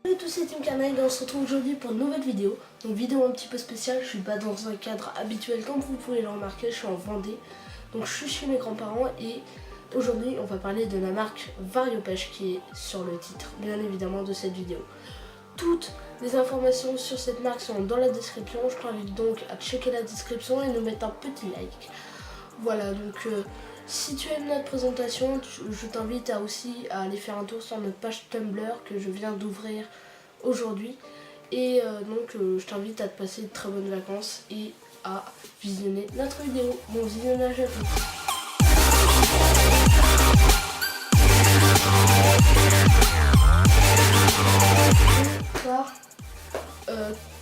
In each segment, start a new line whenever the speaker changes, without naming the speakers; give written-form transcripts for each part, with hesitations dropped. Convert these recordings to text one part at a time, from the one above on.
Salut à tous, c'est Team Canaille et on se retrouve aujourd'hui pour une nouvelle vidéo. Donc vidéo un petit peu spéciale, je suis pas dans un cadre habituel comme vous pouvez le remarquer, je suis en Vendée. Donc je suis chez mes grands-parents et aujourd'hui on va parler de la marque Variopêche qui est sur le titre bien évidemment de cette vidéo. Toutes les informations sur cette marque sont dans la description, je t'invite donc à checker la description et nous mettre un petit like. Voilà, donc si tu aimes notre présentation, je t'invite aussi à aller faire un tour sur notre page Tumblr que je viens d'ouvrir aujourd'hui. Et je t'invite à te passer de très bonnes vacances et à visionner notre vidéo. Bon visionnage à tous.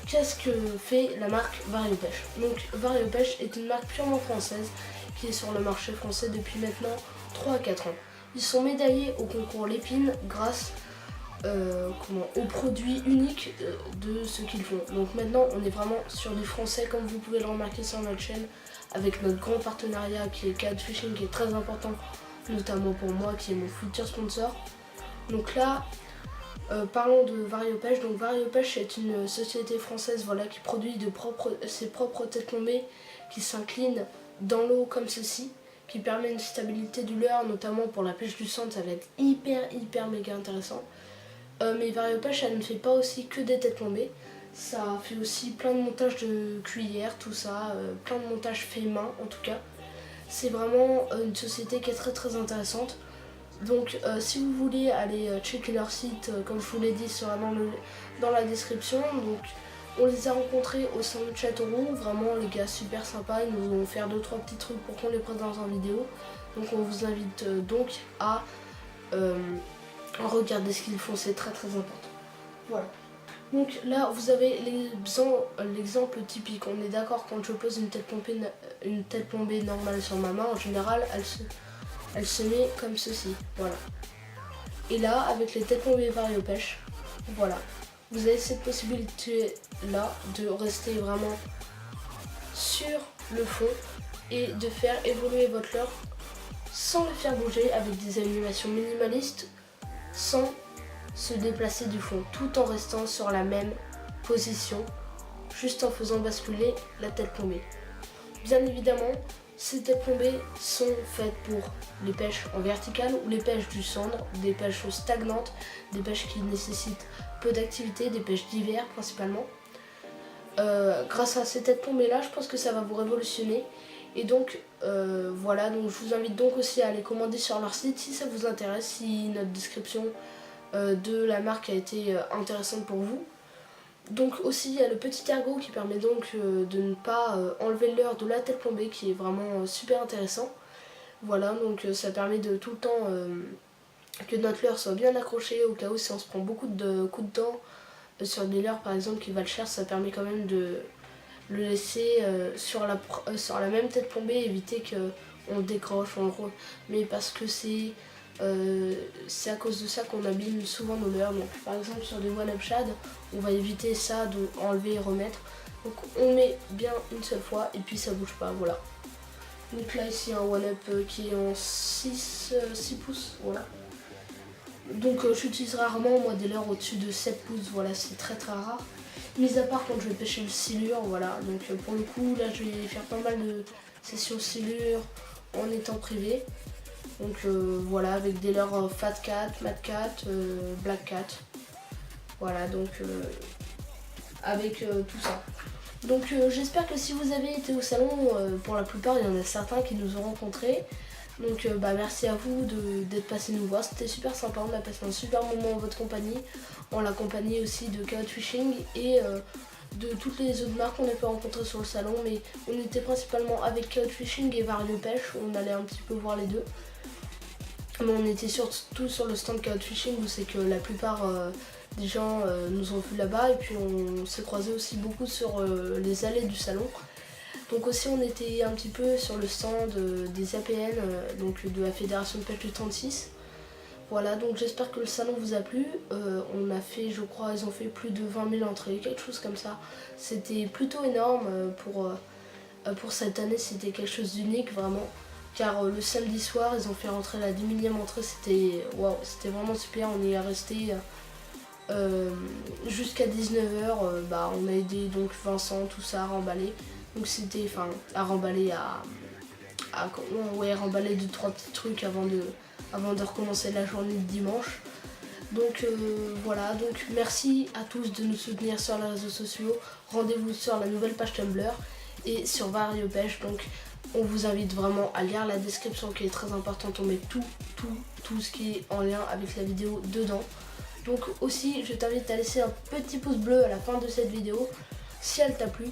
Qu'est-ce que fait la marque Variopêche? Donc Variopêche est une marque purement française qui est sur le marché français depuis maintenant 3 à 4 ans. Ils sont médaillés au concours Lépine grâce aux produits uniques de ce qu'ils font. Donc maintenant on est vraiment sur du français comme vous pouvez le remarquer sur notre chaîne avec notre grand partenariat qui est Cloud Fishing qui est très important notamment pour moi qui est mon futur sponsor. Donc là parlons de Variopêche. Donc Variopêche est une société française qui produit ses propres têtes plombées qui s'inclinent dans l'eau comme ceci, qui permet une stabilité du leurre, notamment pour la pêche du centre, ça va être hyper méga intéressant. Mais Variopêche, elle ne fait pas aussi que des têtes plombées, ça fait aussi plein de montages de cuillères, tout ça, plein de montages faits main en tout cas. C'est vraiment une société qui est très intéressante. Donc si vous voulez aller checker leur site, comme je vous l'ai dit, sera dans la description. Donc on les a rencontrés au sein de Châteauroux, vraiment les gars super sympas, ils nous ont offert 2-3 petits trucs pour qu'on les présente en vidéo. Donc on vous invite donc à regarder ce qu'ils font, c'est très important. Voilà. Donc là vous avez l'exemple typique, on est d'accord, quand je pose une tête plombée normale sur ma main, en général elle se met comme ceci, voilà. Et là, avec les têtes plombées Variopêche, voilà, vous avez cette possibilité là de rester vraiment sur le fond et de faire évoluer votre leurre sans le faire bouger avec des animations minimalistes, sans se déplacer du fond, tout en restant sur la même position, juste en faisant basculer la tête plombée. Bien évidemment, ces têtes plombées sont faites pour les pêches en verticale ou les pêches du cendre, des pêches stagnantes, des pêches qui nécessitent peu d'activité, des pêches d'hiver principalement. Grâce à ces têtes plombées là, je pense que ça va vous révolutionner. Et donc voilà, donc je vous invite donc aussi à aller commander sur leur site si ça vous intéresse, si notre description de la marque a été intéressante pour vous. Donc aussi il y a le petit ergot qui permet donc de ne pas enlever le leurre de la tête plombée qui est vraiment super intéressant. Voilà, donc ça permet de tout le temps que notre leurre soit bien accroché au cas où si on se prend beaucoup de coups de dents sur des leurres par exemple qui valent cher, ça permet quand même de le laisser sur la même tête plombée, éviter qu'on décroche, mais parce que c'est à cause de ça qu'on abîme souvent nos leurres. Donc par exemple sur des one-up shad, on va éviter ça, de enlever et remettre. Donc on met bien une seule fois et puis ça bouge pas, voilà. Donc là ici un one-up qui est en 6 pouces, voilà. Donc j'utilise rarement moi des leurres au-dessus de 7 pouces, voilà, c'est très rare. Mis à part quand je vais pêcher le silure, voilà. Donc pour le coup là je vais faire pas mal de sessions silure en étant privé. Donc voilà, avec des leurres Fat Cat, Mad Cat, Black Cat. Voilà, donc avec tout ça. Donc j'espère que si vous avez été au salon, pour la plupart il y en a certains qui nous ont rencontrés. Donc merci à vous d'être passé nous voir, c'était super sympa, on a passé un super moment en votre compagnie. En la compagnie aussi de Cloud Fishing et de toutes les autres marques qu'on a pu rencontrer sur le salon. Mais on était principalement avec Cloud Fishing et Variopêche, on allait un petit peu voir les deux. Mais on était surtout sur le stand Cloud Fishing où c'est que la plupart des gens nous ont vus là-bas. Et puis on s'est croisés aussi beaucoup sur les allées du salon. Donc aussi on était un petit peu sur le stand des APN, donc de la Fédération de pêche du 36. Voilà, donc j'espère que le salon vous a plu. On a fait, je crois, ils ont fait plus de 20 000 entrées, quelque chose comme ça. C'était plutôt énorme pour cette année, c'était quelque chose d'unique vraiment. Car le samedi soir, ils ont fait rentrer la 10 000e entrée, c'était waouh, c'était vraiment super. On y est resté jusqu'à 19h, on a aidé donc Vincent, tout ça à remballer. Donc c'était, enfin, à remballer, remballer 2-3 petits trucs avant de recommencer la journée de dimanche. Donc voilà, donc merci à tous de nous soutenir sur les réseaux sociaux. Rendez-vous sur la nouvelle page Tumblr et sur Variopêche. Donc on vous invite vraiment à lire la description qui est très importante. On met tout ce qui est en lien avec la vidéo dedans. Donc aussi je t'invite à laisser un petit pouce bleu à la fin de cette vidéo si elle t'a plu.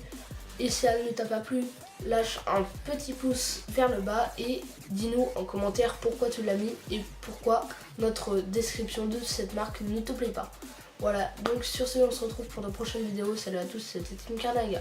Et si elle ne t'a pas plu, lâche un petit pouce vers le bas et dis-nous en commentaire pourquoi tu l'as mis et pourquoi notre description de cette marque ne te plaît pas. Voilà, donc sur ce on se retrouve pour de prochaines vidéos. Salut à tous, c'était Team Karnaga.